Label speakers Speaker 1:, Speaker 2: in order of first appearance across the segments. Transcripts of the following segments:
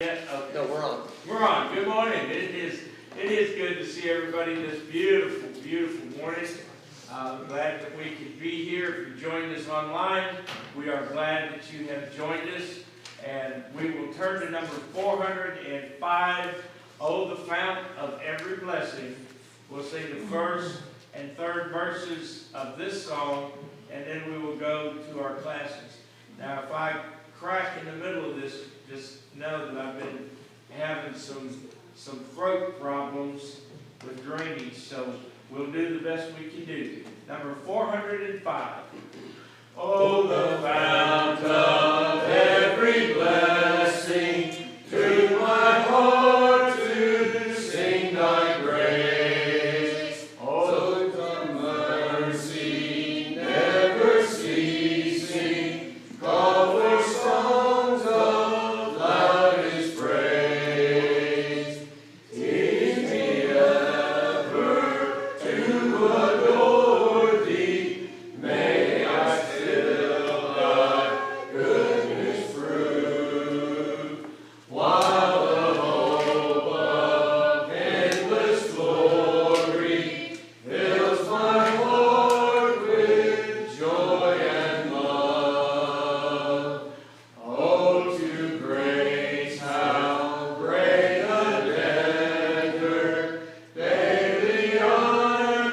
Speaker 1: Yeah, okay.
Speaker 2: No, we're on.
Speaker 1: We're on. Good morning. It is good to see everybody this beautiful, beautiful morning. Glad that we could be here. If you joined us online, we are glad that you have joined us. And we will turn to number 405, Oh, the Fount of Every Blessing. We'll sing the first and third verses of this song, and then we will go to our classes. Now, if I crack in the middle of this, just know that I've been having some throat problems with drainage, so we'll do the best we can do. Number 405. Oh, the fount of every blessing, to my heart to sing thy grace. Oh, the mercy never ceasing, call for songs of loudest praise. Teach me ever to adore thee, may I still thy goodness prove, while the hope of endless glory fills my heart with joy and love. Oh, to grace how great a debtor daily I'm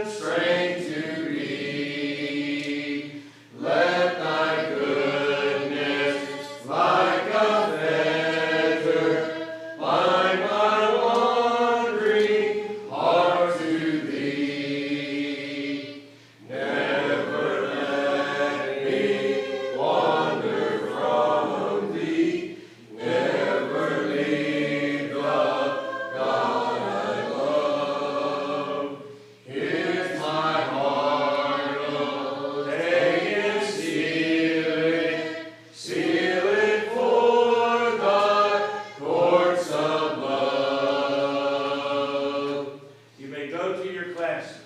Speaker 1: constrained to be. Let thy goodness like a fetter bind my wandering heart to thee. Never let me wander from thee, never leave the God I love. Here's my heart, oh, take and seal it for thy courts of love. You may go to your classes.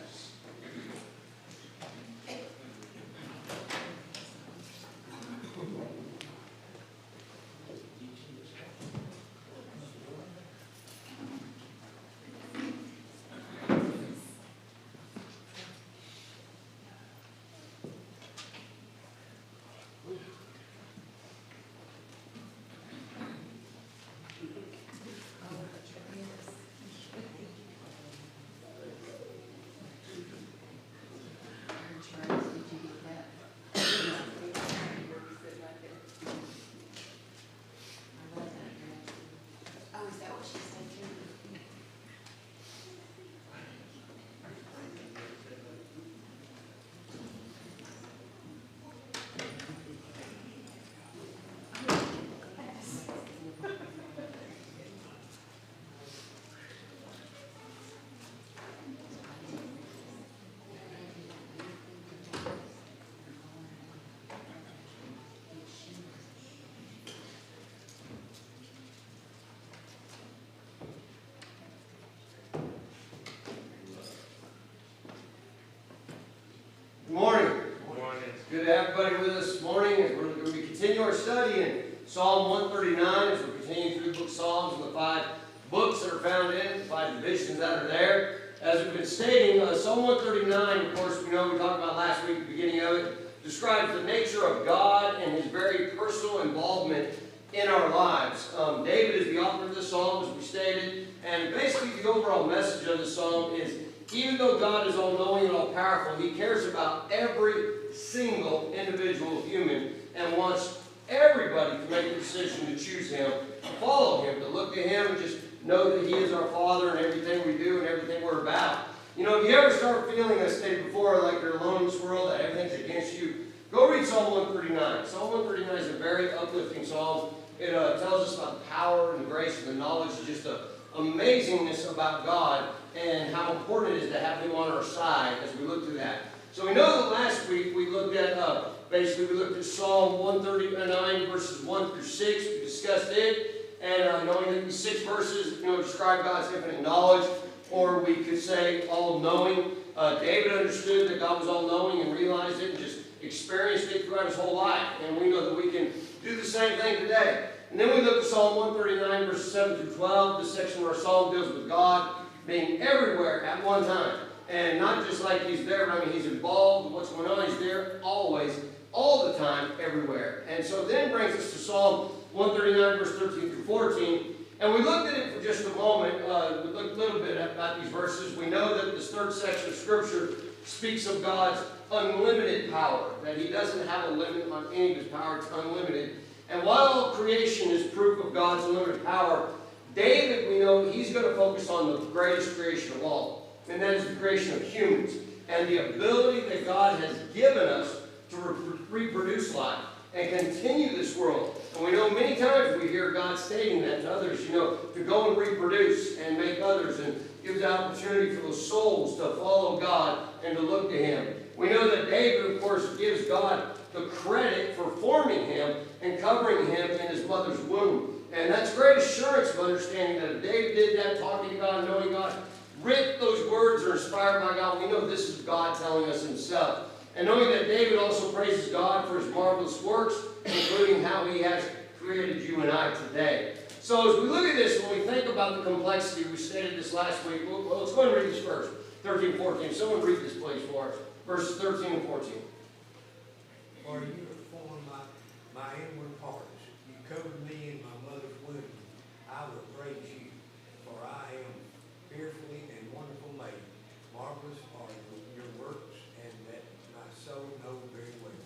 Speaker 3: Oh, is that what she said too?
Speaker 2: Good morning.
Speaker 1: Morning.
Speaker 2: It's good to have everybody with us this morning as we're going to continue our study in Psalm 139 as we're continuing through the book of Psalms and the 5 books that are found in it, the 5 divisions that are there. As we've been stating, Psalm 139, of course, we talked about last week, the beginning of it, describes the nature of God and his very personal involvement in our lives. David is the author of the psalm, as we stated, and basically the overall message of the psalm is, even though God is all-knowing and all-powerful, he cares about every single individual human and wants everybody to make the decision to choose him, to follow him, to look to him and just know that he is our Father in everything we do and everything we're about. You know, if you ever start feeling, as stated before, like you're alone in this world, that everything's against you, go read Psalm 139. Psalm 139 is a very uplifting psalm. It tells us about the power and the grace and the knowledge, just the amazingness about God and how important it is to have him on our side as we look through that. So we know that last week we looked at, we looked at Psalm 139 verses 1 through 6. We discussed it, and knowing that these 6 verses, describe God's infinite knowledge, or we could say all-knowing. David understood that God was all-knowing and realized it and just experienced it throughout his whole life. And we know that we can do the same thing today. And then we look at Psalm 139, verses 7 through 12. This section of our psalm deals with God being everywhere at one time. And not just like he's there, but I mean he's involved with what's going on. He's there always, all the time, everywhere. And so then brings us to Psalm 139, verse 13 through 14. And we looked at it for just a moment. We looked a little bit about these verses. We know that this third section of Scripture speaks of God's unlimited power, that he doesn't have a limit on any of his power. It's unlimited. And while all creation is proof of God's unlimited power, David, we know, he's going to focus on the greatest creation of all, and that is the creation of humans, and the ability that God has given us to reproduce life and continue this world. And we know many times we hear God stating that to others, to go and reproduce and make others, and gives the opportunity for those souls to follow God and to look to him. We know that David, of course, gives God the credit for forming him and covering him in his mother's womb. And that's great assurance of understanding that if David did that, talking to God, knowing God, writ those words are inspired by God, we know this is God telling us himself. And knowing that David also praises God for his marvelous works, including how he has created you and I today. So as we look at this, when we think about the complexity, we stated this last week. Well, let's go and read this first. 13 and 14. Someone read this, please, for us. Verses 13 and 14.
Speaker 3: For you have formed my inward parts. You covered me in my mother's womb. I will praise you, for I am fearfully and wonderful made. Marvelous are your works, and that my soul knows very well.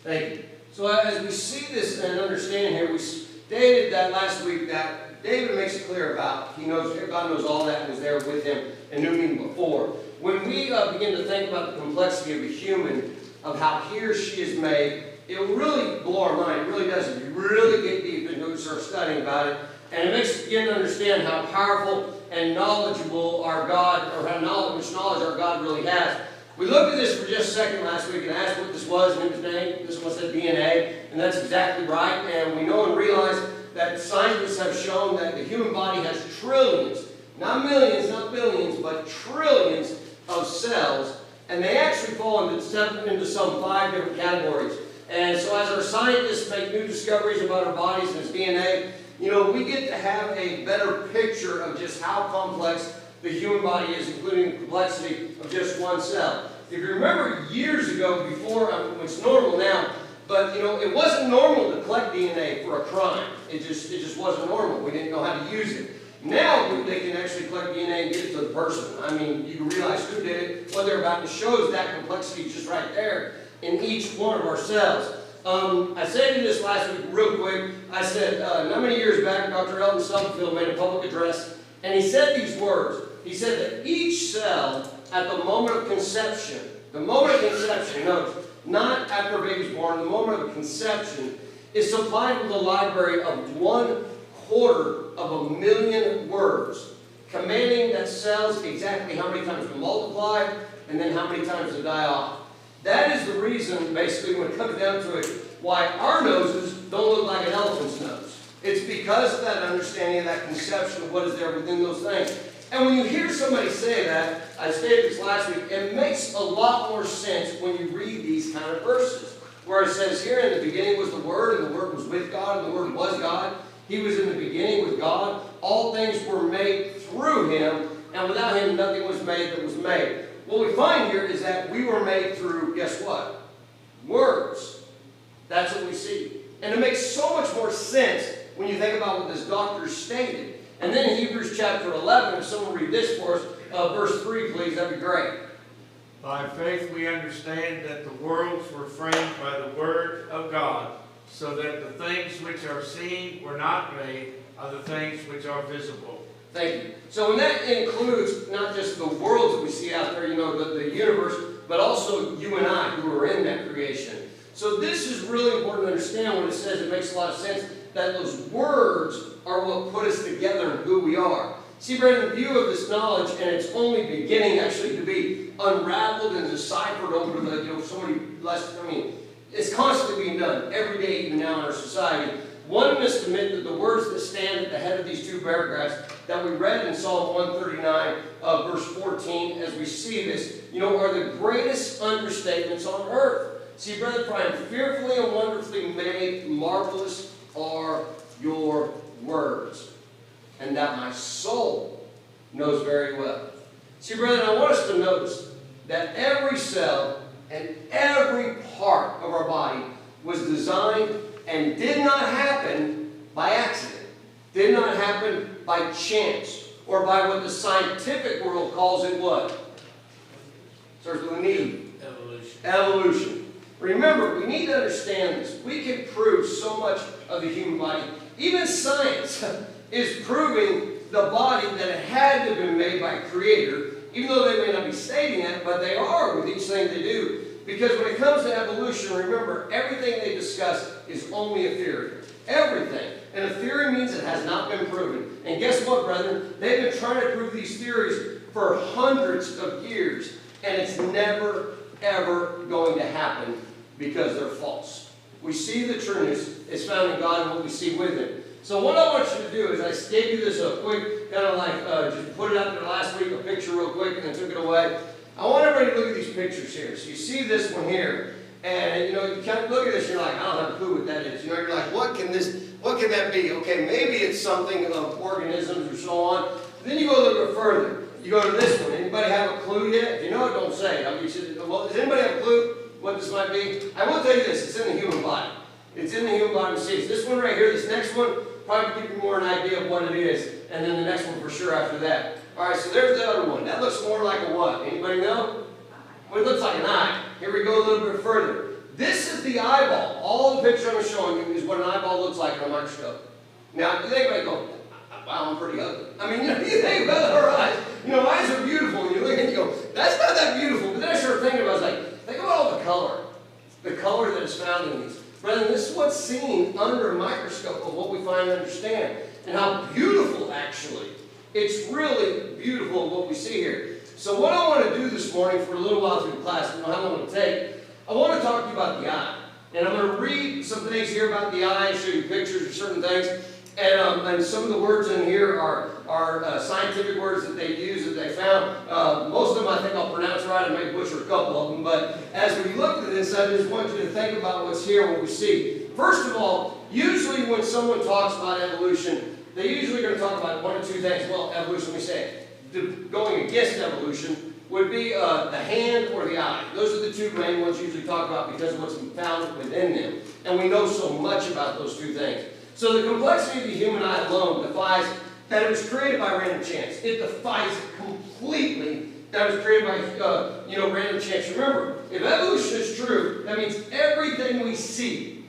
Speaker 2: Thank you. So as we see this and understand here, we stated that last week that David makes it clear about, God knows all that and was there with him and knew him before. When we begin to think about the complexity of a human, of how he or she is made, it will really blow our mind. It really does. If you really get deep into it and start studying about it, and it makes us begin to understand how powerful and knowledgeable our God, or how much knowledge our God really has. We looked at this for just a second last week and asked what this was, and it was named, this one said DNA, and that's exactly right. And we know and realize that scientists have shown that the human body has trillions, not millions, not billions, but trillions of cells, and they actually fall into some 5 different categories. And so as our scientists make new discoveries about our bodies and its DNA, we get to have a better picture of just how complex the human body is, including the complexity of just one cell. If you remember years ago, before, it's normal now, but it wasn't normal to collect DNA for a crime. It just wasn't normal. We didn't know how to use it. Now they can actually collect DNA and get it to the person. I mean, you can realize who did it, what they're about, to shows that complexity just right there in each one of our cells. I said this last week real quick. I said, not many years back, Dr. Elton Stubblefield made a public address, and he said these words. He said that each cell at the moment of conception, notice, not after a baby's born, the moment of conception, is supplied with a library of 1/4,000,000 words, commanding that cells exactly how many times to multiply and then how many times to die off. That is the reason, basically, when it comes down to it, why our noses don't look like an elephant's nose. It's because of that understanding of that conception of what is there within those things. And when you hear somebody say that, I stated this last week, it makes a lot more sense when you read these kind of verses. Where it says here, in the beginning was the Word, and the Word was with God, and the Word was God. He was in the beginning with God. All things were made through Him, and without Him nothing was made that was made. What we find here is that we were made through, guess what? Words. That's what we see. And it makes so much more sense when you think about what this doctor stated. And then in Hebrews chapter 11, if someone read this for us, verse 3, please, that'd be great.
Speaker 1: By faith we understand that the worlds were framed by the word of God, so that the things which are seen were not made of the things which are visible.
Speaker 2: Thank you. So and that includes not just the worlds that we see out there, the universe, but also you and I who are in that creation. So this is really important to understand when it says, it makes a lot of sense, that those words are what put us together and who we are. See, Brandon, in view of this knowledge, and it's only beginning actually to be unraveled and deciphered over the, so many lessons, it's constantly being done every day, even now in our society. One must admit that the words that stand at the head of these two paragraphs that we read in Psalm 139, verse 14, as we see this, are the greatest understatements on earth. See, Brother Brian, fearfully and wonderfully made, marvelous are your words, and that my soul knows very well. See, brethren, I want us to notice that every cell and every part of our body was designed and did not happen by accident, did not happen by chance, or by what the scientific world calls it what? Starts with an E.
Speaker 1: Evolution.
Speaker 2: Evolution. Remember, we need to understand this. We can prove so much of the human body. Even science is proving the body that it had to have been made by a creator, even though they may not be stating it, but they are with each thing they do. Because when it comes to evolution, remember, everything they discuss is only a theory. Everything. And a theory means it has not been proven. And guess what, brethren? They've been trying to prove these theories for hundreds of years. And it's never, ever going to happen because they're false. We see the trueness is found in God and what we see with Him. So what I want you to do is, I gave you this a quick, kind of like, just put it up there last week, a picture real quick, and then took it away. I want everybody to look at these pictures here. So you see this one here, and you kind of look at this, and you're like, I don't have a clue what that is. You're like, what can that be? Okay, maybe it's something of organisms or so on. Then you go a little bit further. You go to this one. Anybody have a clue yet? If you know it, don't say it. Well, does anybody have a clue what this might be? I will tell you this, it's in the human body. It's in the human body. See, it's this one right here, this next one, probably give you more an idea of what it is. And then the next one for sure after that. All right, so there's the other one. That looks more like a what? Anybody know? Well, it looks like an eye. Here we go a little bit further. This is the eyeball. All the picture I'm showing you is what an eyeball looks like on a microscope. Now, you think about it, go, wow, I'm pretty ugly. I mean, you think about our eyes. Eyes are beautiful. And you look and you go, that's not that beautiful. But then I started thinking about it. I was like, think about all the color. The color that is found in these. Brethren, this is what's seen under a microscope of what we find and understand. And how beautiful, actually. It's really beautiful what we see here. So what I want to do this morning for a little while through class, I don't know how long it'll take, I want to talk to you about the eye. And I'm going to read some things here about the eye, show you pictures of certain things. And some of the words in here are scientific words that they use, that they found. Most of them I think I'll pronounce right. I may butcher a couple of them. But as we look at this, I just want you to think about what's here, what we see. First of all, usually when someone talks about evolution, they usually are going to talk about one or two things. Well, evolution, we say, going against evolution would be the hand or the eye. Those are the two main ones usually talk about because of what's found within them. And we know so much about those two things. So the complexity of the human eye alone defies that it was created by random chance. It defies it completely that it was created by random chance. Remember, if evolution is true, that means everything we see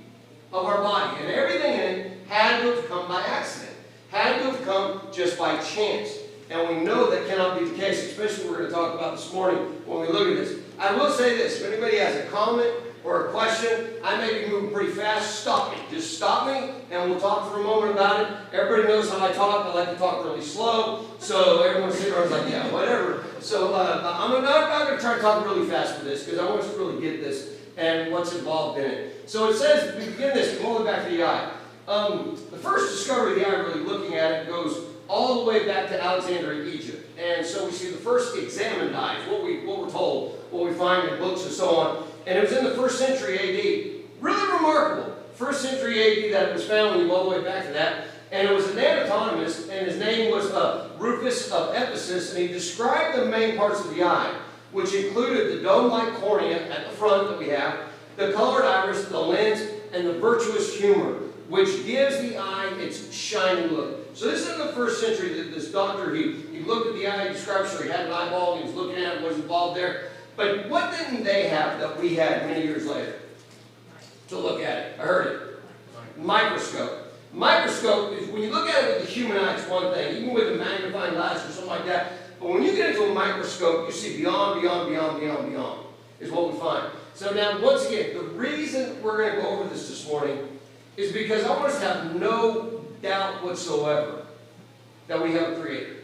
Speaker 2: of our body and everything in it had to have come by accident. Had to have come just by chance. And we know that cannot be the case, especially what we're going to talk about this morning when we look at this. I will say this, if anybody has a comment or a question, I may be moving pretty fast, stop me. Just stop me and we'll talk for a moment about it. Everybody knows how I talk. I like to talk really slow. So everyone's sitting there like, yeah, whatever. So I'm not going to try to talk really fast for this because I want us to really get this and what's involved in it. So it says, we begin this, we're going back to the eye. The first discovery of the eye, really looking at it, goes all the way back to Alexandria, Egypt. And so we see the first examined eyes, what we're told, what we find in books and so on. And it was in the 1st century A.D. Really remarkable. 1st century A.D. that it was found when you go all the way back to that. And it was an anatomist, and his name was Rufus of Ephesus, and he described the main parts of the eye, which included the dome-like cornea at the front that we have, the colored iris, the lens, and the virtuous humor, which gives the eye its shining look. So this is in the 1st century that this doctor, he looked at the eye, he described, sure, he had an eyeball, and he was looking at it, what was involved there. But what didn't they have that we had many years later? To look at it. I heard it. Microscope. Microscope is, when you look at it with the human eye, it's one thing, even with a magnifying glass or something like that. But when you get into a microscope, you see beyond, is what we find. So now, once again, the reason we're going to go over this morning is because I want us to have no doubt whatsoever that we have a Creator.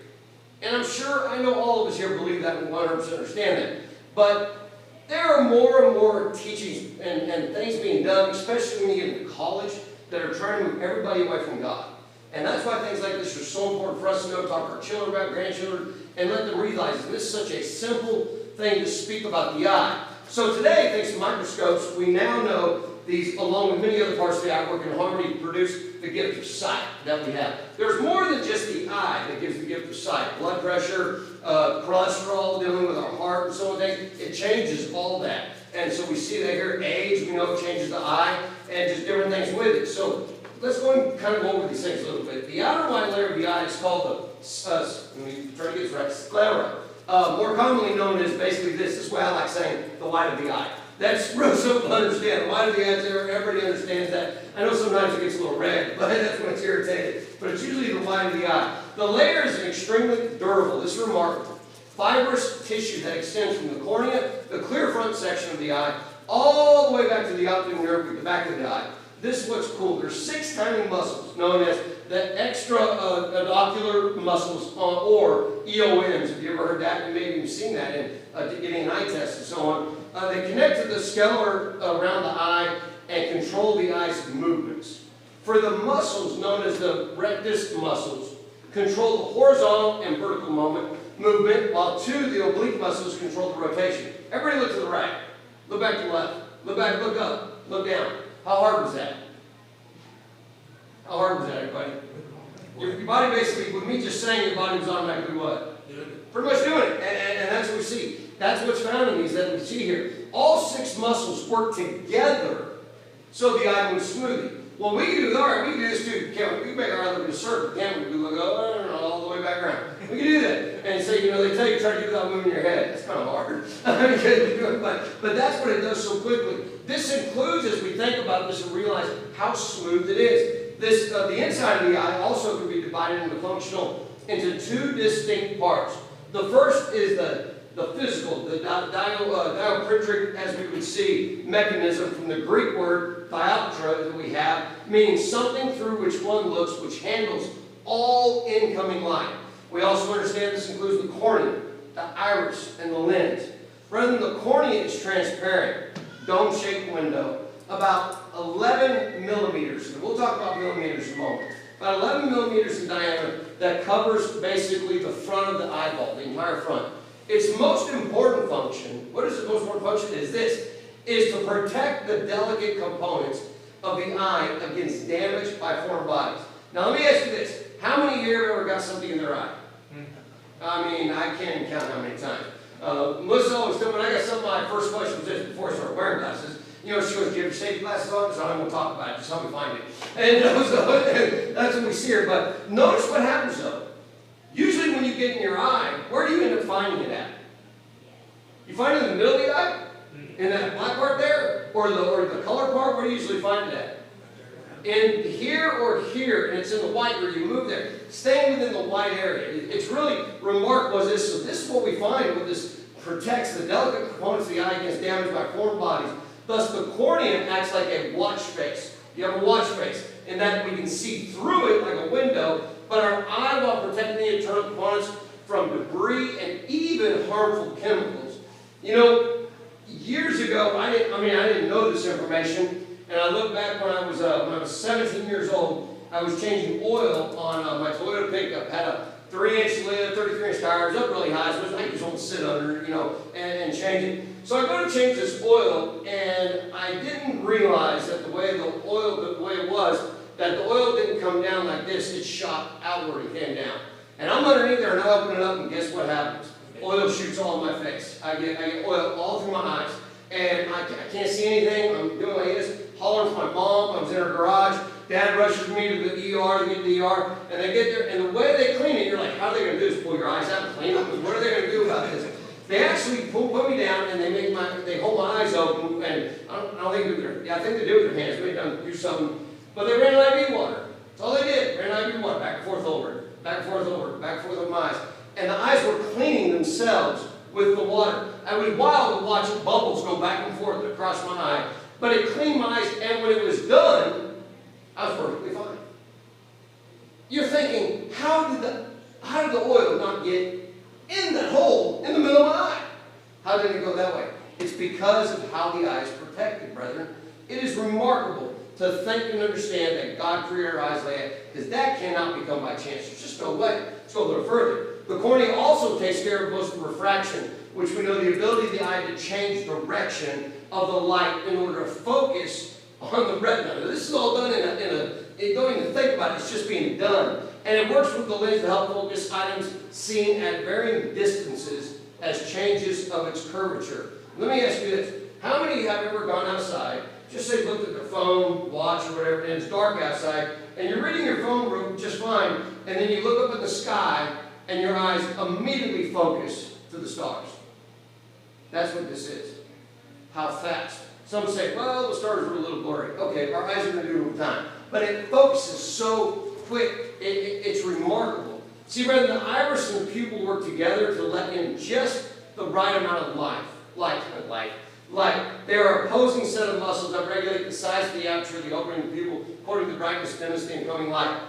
Speaker 2: And I'm sure, I know all of us here believe that and 100% understand that. But there are more and more teachings and things being done, especially when you get into college, that are trying to move everybody away from God. And that's why things like this are so important for us to know, talk to our children about, grandchildren, and let them realize that this is such a simple thing to speak about the eye. So today, thanks to microscopes, we now know these, along with many other parts of the eye, work in harmony to produce the gift of sight that we have. There's more than just the eye that gives the gift of sight. Blood pressure, cholesterol, dealing with our heart and so on, it changes all that. And so we see that here, age, we know it changes the eye, and just different things with it. So let's go and kind of go over these things a little bit. The outer white layer of the eye is called the, let me try to get this right, sclera. More commonly known as basically this. This is why I like saying the white of the eye. That's real simple to understand. The white of the eye is there. Everybody understands that. I know sometimes it gets a little red, but that's when it's irritated. But it's usually the white of the eye. The layer is extremely durable. This is remarkable. Fibrous tissue that extends from the cornea, the clear front section of the eye, all the way back to the optic nerve at the back of the eye. This is what's cool. There's 6 tiny muscles known as the extraocular muscles, or EOMs. Have you ever heard that? You may have even seen that in getting an eye test and so on. They connect to the sclera around the eye and control the eye's movements. For the muscles known as the rectus muscles, control the horizontal and vertical movement, while 2, the oblique muscles, control the rotation. Everybody look to the right. Look back to the left. Look back, look up, look down. How hard was that? How hard was that, everybody? Your body basically, with me just saying, your body was automatically what? Pretty much doing it. And that's what we see. That's what's found in these that we see here. All 6 muscles work together so the eye moves smoothly. Well, we can do we can do this too. We can make our eye look in a circle, can't we? We look all the way back around. We can do that. And say, they tell you try to do that moving your head. That's kind of hard. But that's what it does so quickly. This includes, as we think about this and realize how smooth it is. The inside of the eye also can be divided into 2 distinct parts. The first is the physical, the dioptric, as we would see, mechanism from the Greek word dioptra that we have, meaning something through which one looks, which handles all incoming light. We also understand this includes the cornea, the iris, and the lens. Brethren, the cornea is transparent, dome-shaped window, about 11 millimeters. And we'll talk about millimeters in a moment. About 11 millimeters in diameter that covers basically the front of the eyeball, the entire front. Its most important function, what is its most important function, is this, is to protect the delicate components of the eye against damage by foreign bodies. Now let me ask you this, how many here have ever got something in their eye? I mean, I can't even count how many times. Melissa always told me, when I got something, my first question was this, before I started wearing glasses, she goes, do you have safety glasses on? So I won't talk about it, just help me find it. And so that's when we see her. But notice what happens though. Usually when you get in your eye, where do you end up finding it at? You find it in the middle of the eye? In that black part there? Or the color part? Where do you usually find it at? In here or here, and it's in the white where you move there. Staying within the white area. It's really remarkable. So this is what we find when this protects the delicate components of the eye against damage by foreign bodies. Thus, the cornea acts like a watch face. You have a watch face, in that we can see through it like a window, but our eye, while protecting the internal components from debris and even harmful chemicals. Years ago, I didn't know this information, and I look back when I was 17 years old, I was changing oil on my Toyota pickup. Had a 3-inch lid, 33-inch tires, up really high, so I just won't sit under, and change it. So I go to change this oil, and I didn't realize that the way it was, that the oil didn't come down like this, it shot outward and came down. And I'm underneath there, and I open it up, and guess what happens? Oil shoots all in my face. I get oil all through my eyes, and I can't see anything. I'm doing like this, hollering for my mom. I was in her garage. Dad rushes me to the ER, to get to the ER, and they get there, and the way they clean it, you're like, how are they going to do this? Pull your eyes out and clean them? What are they going to do about this? They actually put me down, and they hold my eyes open, and I think they do it with their hands. Maybe they do something, but they ran IV water. That's all they did. Ran IV water, back and forth over it, back and forth over it, back and forth over my eyes, and the eyes were cleaning themselves with the water. I was wild to watch bubbles go back and forth across my eye, but it cleaned my eyes, and when it was done, I was perfectly fine. You're thinking, how did the oil not get in that hole in the middle of my eye? How did it go that way? It's because of how the eye is protected, brethren. It is remarkable to think and understand that God created our eyes like that, because that cannot become by chance. There's just no way. Let's go a little further. The cornea also takes care of most of the refraction, which we know the ability of the eye to change direction of the light in order to focus on the retina. This is all done you don't even think about it, it's just being done. And it works with the lens to help focus items seen at varying distances as changes of its curvature. Let me ask you this. How many have ever gone outside, just say looked at their phone, watch, or whatever, and it's dark outside, and you're reading your phone just fine, and then you look up at the sky, and your eyes immediately focus to the stars? That's what this is. How fast. Some say, well, the stars are a little blurry. Okay, our eyes are going to do it with time. But it focuses so quick, it's remarkable. See, brother, the iris and the pupil work together to let in just the right amount of light. They are opposing set of muscles that regulate the size of the aperture, the opening of the pupil, according to the brightness, density, and coming light.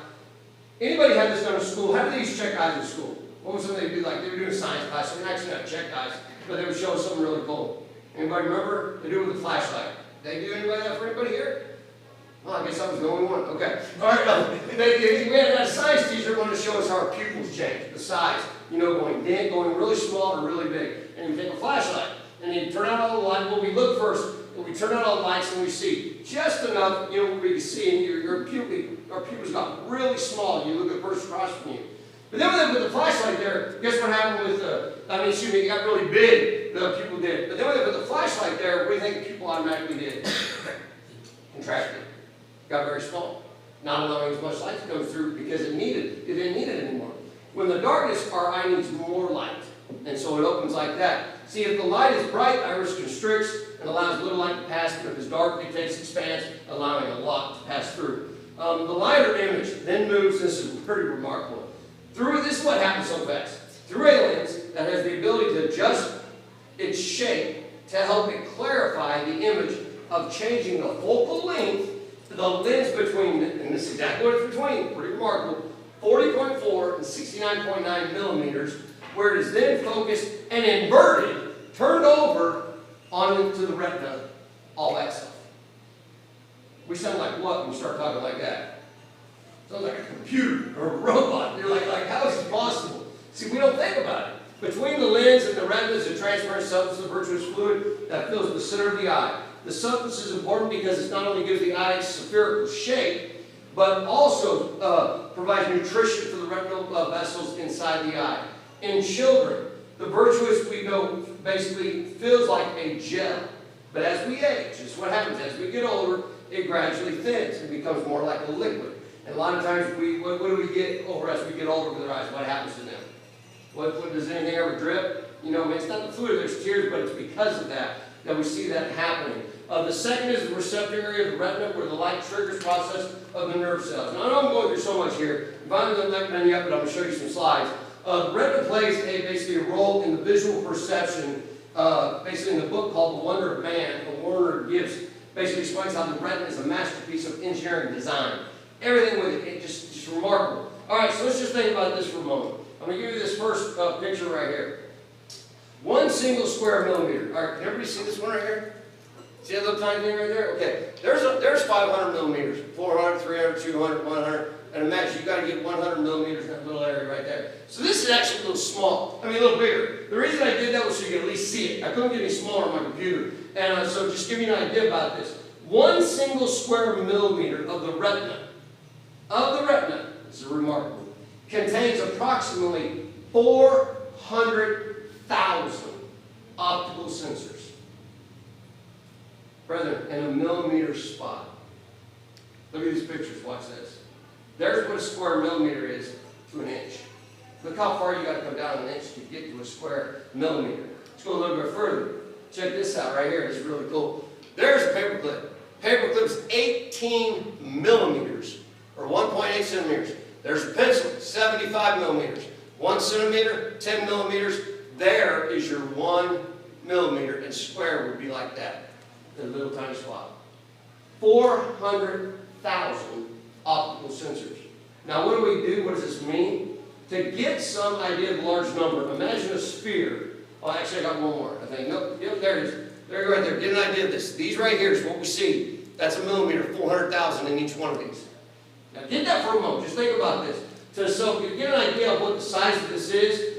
Speaker 2: Anybody had this done in school? How do they use check eyes in school? What was something they do? Like they were doing a science class, so they actually not check eyes, but they would show us something really cool. Anybody remember? They do it with a flashlight. They do anybody that for anybody here? Well, I guess I was the only one. Okay. All right. We had a science teacher wanted to show us how our pupils change, the size. Going really small to really big. And you take a flashlight and you turn out all the lights. Well, we look first. We turn out all the lights and we see just enough. We can see, and our pupils got really small. You look at the person across from you. But then when they put the flashlight there, guess what happened with it got really big, the pupil did. But then when they put the flashlight there, what do you think the pupil automatically did? Contracted. Got very small. Not allowing as much light to come through because it didn't need it anymore. When the darkness, our eye needs more light. And so it opens like that. See, if the light is bright, iris constricts and allows little light to pass, but if it's dark, it takes expands, allowing a lot to pass through. The lighter image then moves, this is pretty remarkable. This is what happens so fast. Through a lens that has the ability to adjust its shape to help it clarify the image of changing the focal length, the lens between, and this is exactly what it's between, pretty remarkable, 40.4 and 69.9 millimeters, where it is then focused and inverted, turned over onto the retina, all that stuff. We sound like what when we start talking like that? Sounds like a computer or a robot. You're like, how is this possible? See, we don't think about it. Between the lens and the retina is a transparent substance of vitreous fluid that fills the center of the eye. The substance is important because it not only gives the eye its spherical shape, but also provides nutrition for the retinal vessels inside the eye. In children, the vitreous, we know, basically feels like a gel. But as we age, this is what happens. As we get older, it gradually thins and becomes more like a liquid. And a lot of times, what do we get over as we get older with our eyes? What happens to them? What does anything ever drip? It's not the fluid, there's tears, but it's because of that we see that happening. The second is the receptor area of the retina, where the light triggers process of the nerve cells. Now, I know I'm going through so much here. If I'm not done yet, but I'm going to show you some slides. The retina plays basically a role in the visual perception, basically in the book called The Wonder of Man, Warner Gibbs basically explains how the retina is a masterpiece of engineering design. Everything with it, it's just remarkable. All right, so let's just think about this for a moment. I'm going to give you this first picture right here. 1 single square millimeter. All right, can everybody see this one right here? See that little tiny thing right there? Okay, there's 500 millimeters, 400, 300, 200, 100. And imagine you got to get 100 millimeters in that little area right there. So this is actually a little small. A little bigger. The reason I did that was so you could at least see it. I couldn't get any smaller on my computer. And so just give you an idea about this. 1 single square millimeter of the retina, this is remarkable, contains approximately 400,000 optical sensors. Brethren, in a millimeter spot. Look at these pictures. Watch this. There's what a square millimeter is to an inch. Look how far you got to come down an inch to get to a square millimeter. Let's go a little bit further. Check this out right here. It's really cool. There's a paperclip. Paperclip's 18 millimeters, or 1.8 centimeters. There's a pencil, 75 millimeters. 1 centimeter, 10 millimeters. There is your 1 millimeter, and square would be like that. In a little tiny spot. 400,000 optical sensors. Now what do we do? What does this mean? To get some idea of the large number, imagine a sphere. Oh, actually I got one more, I think. Nope, yep, there it is. There you go right there. Get an idea of this. These right here is what we see. That's a millimeter, 400,000 in each one of these. Now get that for a moment. Just think about this. So you get an idea of what the size of this is.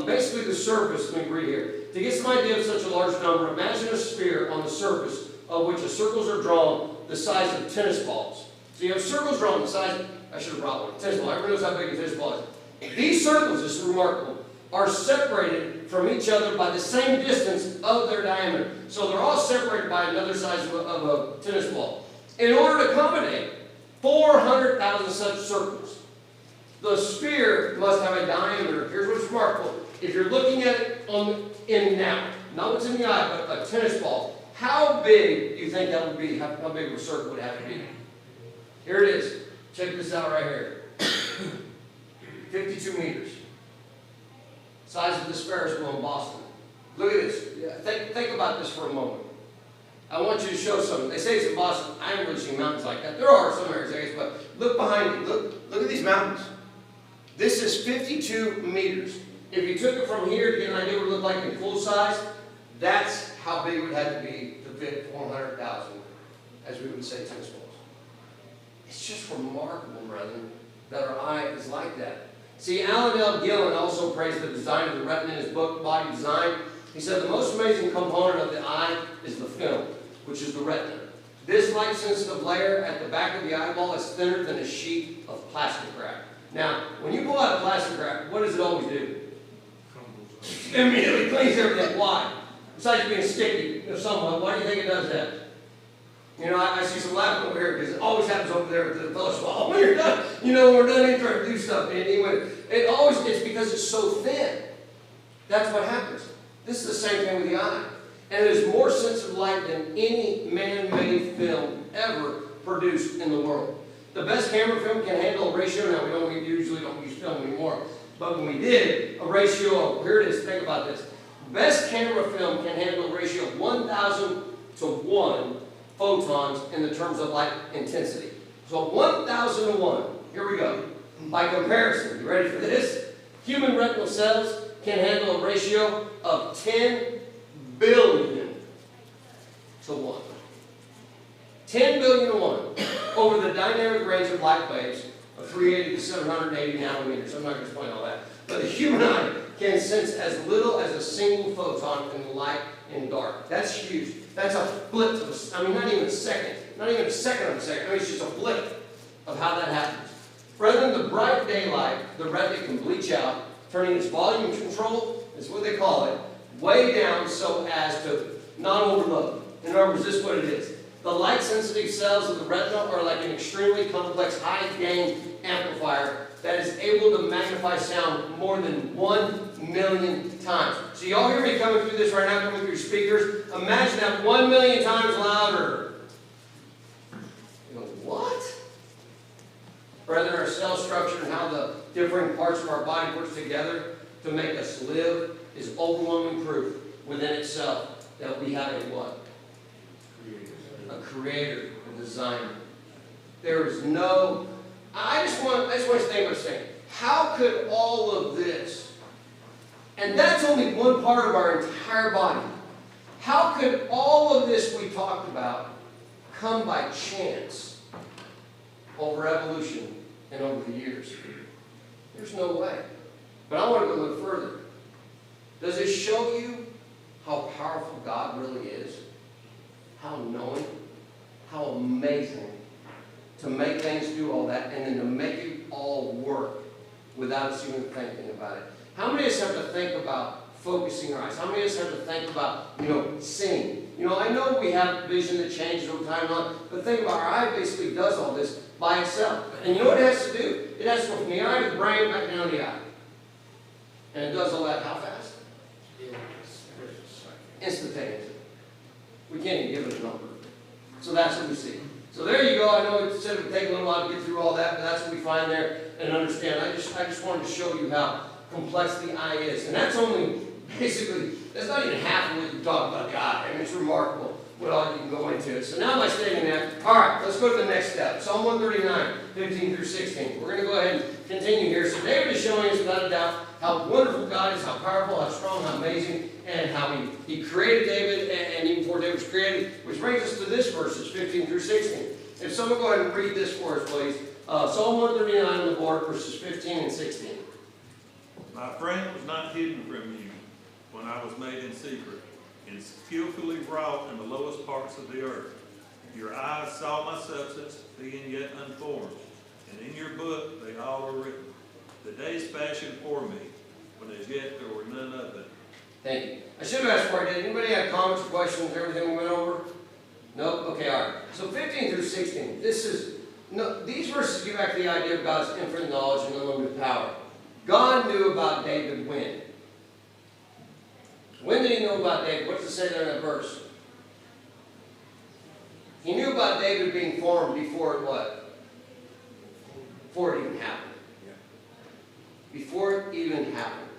Speaker 2: Basically the surface, let me read here. To get some idea of such a large number, imagine a sphere on the surface of which the circles are drawn. the size of tennis balls. So you have circles drawn the size, I should have brought one, tennis ball. Everyone knows how big a tennis ball is. These circles, this is remarkable, are separated from each other by the same distance of their diameter. So they're all separated by another size of a tennis ball. In order to accommodate 400,000 such circles, the sphere must have a diameter. Here's what's remarkable. If you're looking at it in now, not what's in the eye, but a tennis ball, how big do you think that would be? How big of a circle would it have to be? Here it is. Check this out right here. 52 meters. Size of this Ferris wheel in Boston. Look at this. Yeah, think about this for a moment. I want you to show something. They say it's in Boston. I haven't really seen mountains like that. There are some areas, I guess, but look behind you. Look at these mountains. This is 52 meters. If you took it from here to get an idea what it would look like in full size, that's how big it would have to be to fit 400,000, as we would say, tennis balls. It's just remarkable, brethren, that our eye is like that. See, Alan L. Gillen also praised the design of the retina in his book, Body Design. He said the most amazing component of the eye is the film, which is the retina. This light-sensitive layer at the back of the eyeball is thinner than a sheet of plastic wrap. Now, when you pull out a plastic wrap, what does it always do? It immediately cleans everything. Why? Besides being sticky somewhat, why do you think it does that? You know, I see some laughing over here because it always happens over there at the fellowship. Oh, when you're done, when we're done trying to do stuff. It's because it's so thin. That's what happens. This is the same thing with the eye. And it is more sensitive light than any man-made film ever produced in the world. The best camera film can handle a ratio. Now, we usually don't use film anymore. But when we did, a ratio of, here it is, think about this. Best camera film can handle a ratio of 1,000 to 1 photons in the terms of light intensity. So 1,000 to 1. Here we go. By comparison, you ready for this? Human retinal cells can handle a ratio of 10 billion to 1. 10 billion to 1 over the dynamic range of light waves of 380 to 780 nanometers. I'm not going to explain all that. But the human eye can sense as little as a single photon in light and dark. That's huge. That's a blip of not even a second. Not even a second of a second. It's just a blip of how that happens. Rather than the bright daylight, the retina can bleach out, turning its volume control, is what they call it, way down so as to not overload. In other words, this is what it is. The light-sensitive cells of the retina are like an extremely complex high-gain amplifier that is able to magnify sound more than 1 million times. So y'all hear me coming through this right now, coming through speakers? Imagine that 1 million times louder. You go, what? Rather, our cell structure and how the differing parts of our body works together to make us live is overwhelming proof within itself that we have a what? A creator, a designer. There is no, I just want to think about saying, how could all of this, and that's only one part of our entire body, how could all of this we talked about come by chance over evolution and over the years? There's no way. But I want to go a little further. Does it show you how powerful God really is? How knowing? How amazing to make things do all that and then to make it all work without us even thinking about it. How many of us have to think about focusing our eyes? How many of us have to think about, seeing? I know we have vision that changes over time and on, but think about our eye basically does all this by itself. And you know what it has to do? It has to go from the eye to the brain back down the eye. And it does all that how fast? Instantaneously. We can't even give it a number. So that's what we see. So there you go. I know it said it would take a little while to get through all that, but that's what we find there and understand. I just wanted to show you how complex the eye is. And that's only basically, that's not even half of what you talk about the eye. I mean, it's remarkable what all you can go into it. So now by stating that, all right, let's go to the next step. Psalm 139, 15 through 16. We're going to go ahead and continue here. So David is showing us without a doubt how wonderful God is, how powerful, how strong, how amazing, and how he created David, and even before David was created, which brings us to this verses, 15 through 16. If someone go ahead and read this for us, please. Psalm 139 on the board, verses 15 and 16.
Speaker 4: My frame was not hidden from you when I was made in secret, and skillfully wrought in the lowest parts of the earth. Your eyes saw my substance, being yet unformed, and in your book they all are written. The days fashioned for me, when as yet there were none of them.
Speaker 2: Thank you. I should have asked for it. Did anybody have comments or questions, everything we went over? Nope? Okay, all right. So 15 through 16, these verses give back the idea of God's infinite knowledge and unlimited power. God knew about David when? When did he know about David? What does it say there in that verse? He knew about David being formed before it what? Before it even happened. Before it even happened.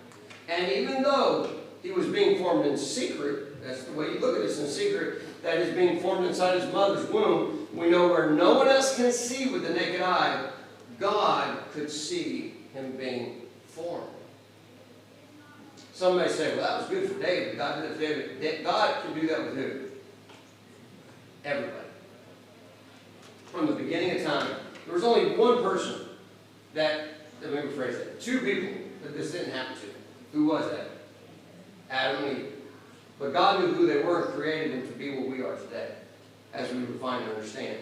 Speaker 2: And even though he was being formed in secret, that's the way you look at this, in secret, that is being formed inside his mother's womb, we know where no one else can see with the naked eye, God could see him being formed. Some may say, well, that was good for David. God did it for David. God can do that with who? Everybody. From the beginning of time, there was only one person that, let me rephrase that, two people that this didn't happen to. Who was that? Adam and Eve. But God knew who they were and created them to be what we are today, as we refine and understand.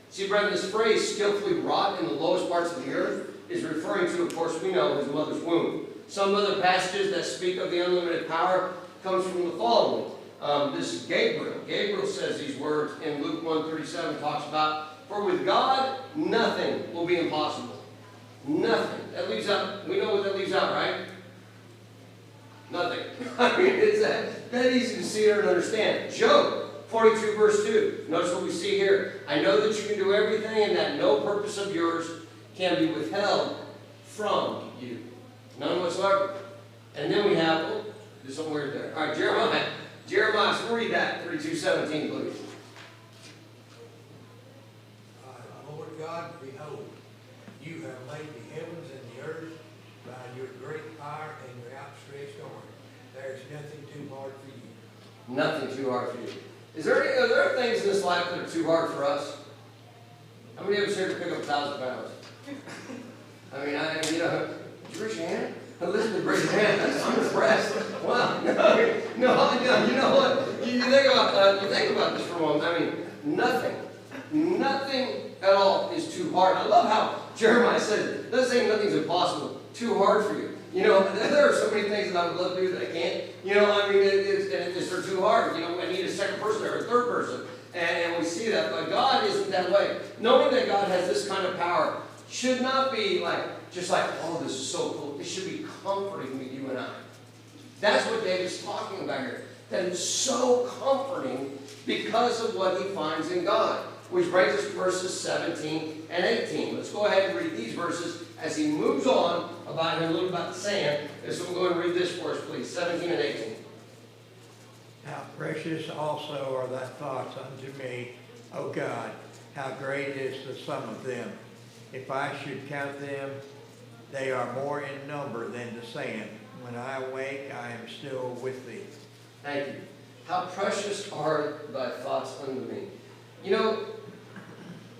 Speaker 2: See, brethren, this phrase, skillfully wrought in the lowest parts of the earth, is referring to, of course, we know, his mother's womb. Some other passages that speak of the unlimited power comes from the following. This is Gabriel. Gabriel says these words in Luke 1:37, talks about, for with God, nothing will be impossible. Nothing. That leaves out, we know what that leaves out, right? Nothing. I mean, it's that easy to see and understand. Job 42 verse 2. Notice what we see here. I know that you can do everything and that no purpose of yours can be withheld from you. None whatsoever. And then we have, oh, there's some weird there. All right, Jeremiah. Jeremiah, so read that, 32:17, please.
Speaker 3: Lord God, behold, you have made the heavens and the earth by your great power and your outstretched arm. There is nothing too hard for you.
Speaker 2: Nothing too hard for you. Are there things in this life that are too hard for us? How many of us here can pick up 1,000 pounds? I mean, did you raise your hand? Elizabeth raised her hand. I'm impressed. Wow. No, you know what? You think about this for a moment. I mean, nothing at all is too hard. I love how Jeremiah says it. Doesn't say nothing's impossible. Too hard for you. You know, there are so many things that I would love to do that I can't. You know, I mean, they're too hard. You know, I need a second person or a third person. And we see that. But God isn't that way. Knowing that God has this kind of power should not be just like, oh, this is so cool. It should be comforting to you and I. That's what David's talking about here. That it's so comforting because of what he finds in God. Which brings us to verses 17 and 18. Let's go ahead and read these verses as he moves on about a little about the sand. And so we'll go ahead and read this for us, please. 17 and 18.
Speaker 5: How precious also are thy thoughts unto me, O God. How great is the sum of them. If I should count them, they are more in number than the sand. When I awake, I am still with thee.
Speaker 2: Thank you. How precious are thy thoughts unto me. You know,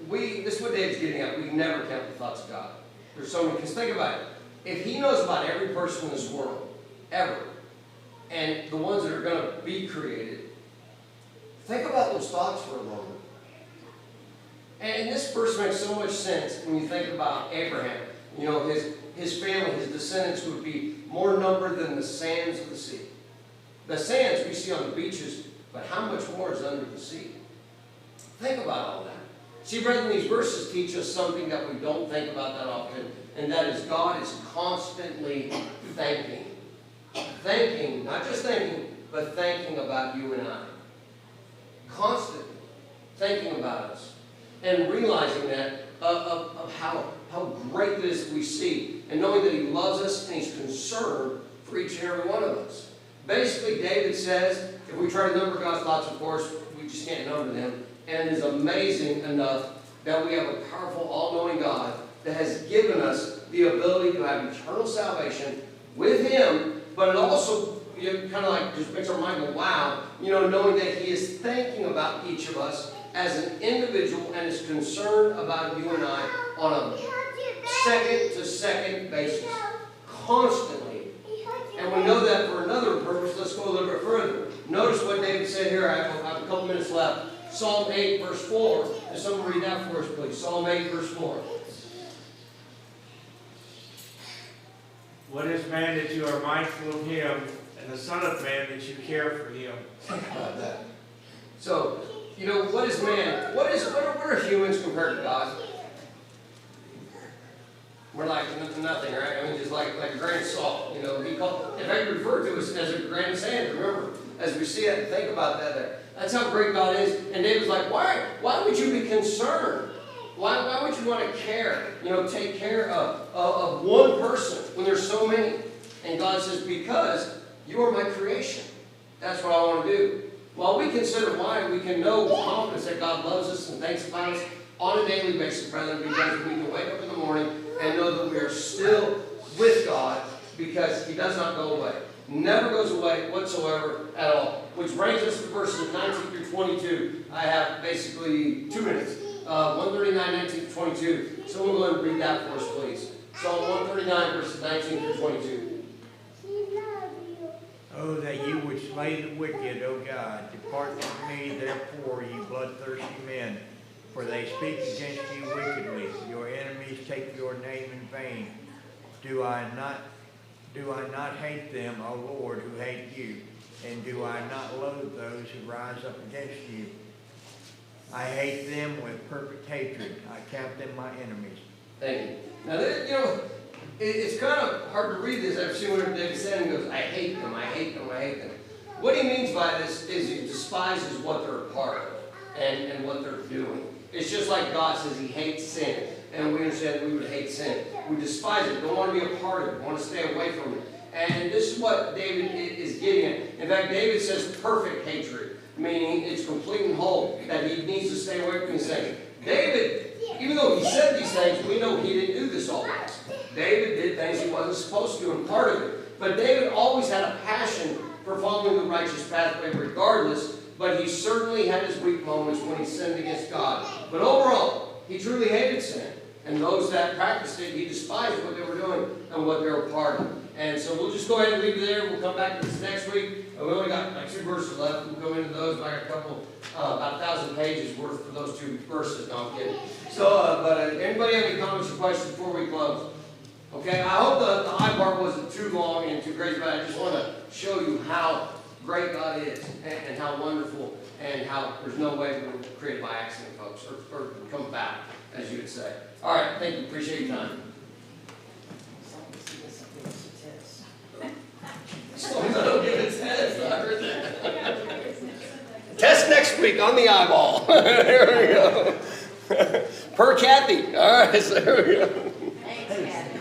Speaker 2: this is what David's getting at. We never count the thoughts of God. There's so many, because think about it. If he knows about every person in this world, ever, and the ones that are going to be created, think about those thoughts for a moment. And this verse makes so much sense when you think about Abraham. You know, his family, his descendants would be more numbered than the sands of the sea. The sands we see on the beaches, but how much more is under the sea? Think about all that. See, brethren, these verses teach us something that we don't think about that often, and that is God is constantly thinking. Thinking, not just thinking, but thinking about you and I. Constantly thinking about us. And realizing that of how great it is that we see, and knowing that he loves us and he's concerned for each and every one of us. Basically, David says, if we try to number God's thoughts, of course, we just can't number them. And it is amazing enough that we have a powerful, all-knowing God that has given us the ability to have eternal salvation with him, but it also kind of like just makes our mind go, wow, knowing that he is thinking about each of us as an individual and is concerned about you and I on a second-to-second basis, constantly. And we know that for another purpose. Let's go a little bit further. Notice what David said here. I have a couple minutes left. Psalm 8, verse 4. And someone read that for us, please. Psalm 8, verse 4.
Speaker 1: What is man that you are mindful of him, and the Son of Man that you care for him?
Speaker 2: Think about that. So, you know, what is man? What are humans compared to God? We're like nothing, right? I mean, just like a grain of salt. You know, in fact, he referred to us as a grain of sand. Remember, as we see it and think about that there. That's how great God is. And David's like, why would you be concerned? Why would you want to care? You know, take care of one person when there's so many? And God says, because you are my creation. That's what I want to do. While we consider why, we can know with confidence that God loves us and thinks about us on a daily basis, brethren, because we can wake up in the morning and know that we are still with God because He does not go away. Never goes away whatsoever at all. Which brings us to verses 19 through 22. I have basically 2 minutes. 139, 19 through 22. Someone go ahead and read that for us, please. Psalm 139, verses 19 through 22.
Speaker 5: Oh, that you would slay the wicked, O God. Depart from me, therefore, ye bloodthirsty men, for they speak against you wickedly. Your enemies take your name in vain. Do I not hate them, O Lord, who hate you? And do I not loathe those who rise up against you? I hate them with perfect hatred. I count them my enemies.
Speaker 2: Thank you. Now, you know, it's kind of hard to read this. I've seen what David said and goes, I hate them, I hate them, I hate them. What he means by this is he despises what they're a part of and what they're doing. It's just like God says He hates sin. And we understand we would hate sin. We despise it, don't want to be a part of it, want to stay away from it. And this is what David is getting at. In fact, David says perfect hatred, meaning it's complete and whole, that he needs to stay away from these things. David, even though he said these things, we know he didn't do this always. David did things he wasn't supposed to do, and part of it. But David always had a passion for following the righteous pathway regardless, but he certainly had his weak moments when he sinned against God. But overall, he truly hated sin. And those that practiced it, he despised what they were doing and what they were a part of. And so we'll just go ahead and leave it there. We'll come back to this next week. We only got like 2 verses left. We'll go into those. I got a couple, about 1,000 pages worth for those 2 verses. No, I'm kidding. So, anybody have any comments or questions before we close? Okay, I hope the high part wasn't too long and too crazy, but I just want to show you how great God is and how wonderful and how there's no way we were created by accident, folks, or come about, as you would say. All right, thank you. Appreciate your time. Don't give a test. I heard that. Test next week on the eyeball. There we go. Per Kathy. All right, so there we go.
Speaker 6: Thanks, Kathy.